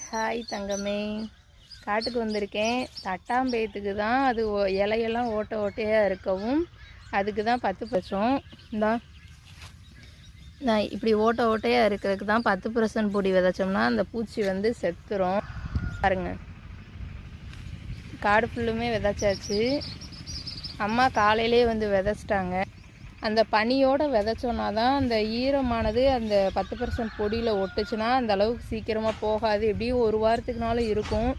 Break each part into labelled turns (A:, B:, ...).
A: Hi தங்கமே, காட்டுக்கு வந்திருக்கேன். தட்டாம்பேத்துக்கு தான். அது இலையெல்லாம் ஓட்டை ஓட்டையாக இருக்கவும் அதுக்கு தான் 10% இந்தா நான் இப்படி ஓட்டை ஓட்டையாக இருக்கிறதுக்கு தான் 10% பொடி விதைச்சோம்னா அந்த பூச்சி வந்து செத்துரும். பாருங்க, காடு ஃபுல்லுமே விதைச்சாச்சு. அம்மா காலையிலே வந்து விதைச்சிட்டாங்க. அந்த பனியோடு விதைச்சோன்னா தான் அந்த ஈரமானது அந்த 10% பொடியில் ஒட்டுச்சுன்னா அந்த அளவுக்கு சீக்கிரமாக போகாது. எப்படியும் ஒரு வாரத்துக்குனாலும் இருக்கும்.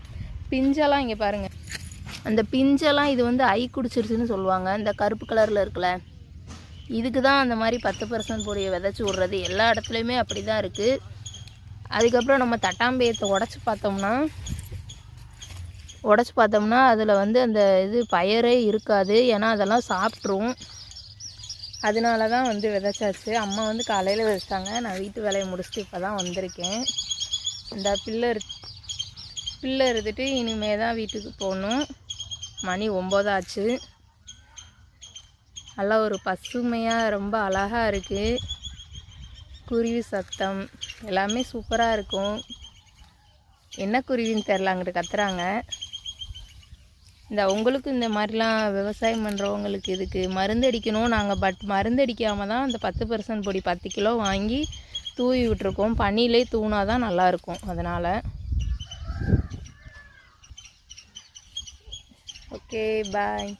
A: பிஞ்செல்லாம் இங்கே பாருங்கள், அந்த பிஞ்செல்லாம் இது வந்து ஐ குடிச்சிருச்சுன்னு சொல்லுவாங்க. இந்த கருப்பு கலரில் இருக்குல்ல, இதுக்கு தான் அந்த மாதிரி 10% பொடியை விதைச்சி விட்றது. எல்லா இடத்துலையுமே அப்படி தான் இருக்குது. அதுக்கப்புறம் நம்ம தட்டாம்பேயத்தை உடச்சி பார்த்தோம்னா அதில் வந்து அந்த இது பயரே இருக்காது. ஏன்னா அதெல்லாம் சாப்பிட்ரும். அதனால தான் வந்து விதைச்சாச்சு. அம்மா வந்து காலையில் விதைச்சிட்டாங்க. நான் வீட்டு வேலையை முடிச்சுட்டு இப்போ தான் வந்திருக்கேன். இந்த பிள்ளை இருந்துட்டு இனிமே தான் வீட்டுக்கு போகணும். மணி 9 ஆச்சு. நல்லா ஒரு பசுமையாக ரொம்ப அழகாக இருக்குது. குருவி சத்தம் எல்லாமே சூப்பராக இருக்கும். என்ன குருவின்னு தெரில, அங்கிட்டு கத்துறாங்க. உங்களுக்கு இந்த மாதிரிலாம் விவசாயம் பண்ணுறவங்களுக்கு இதுக்கு மருந்து அடிக்கணும். நாங்கள் மருந்து அடிக்காமல் தான் அந்த 10% பொடி 10 கிலோ வாங்கி தூவி விட்டுருக்கோம். பனியிலே தூணா தான் நல்லாயிருக்கும். அதனால் ஓகே, பாய்.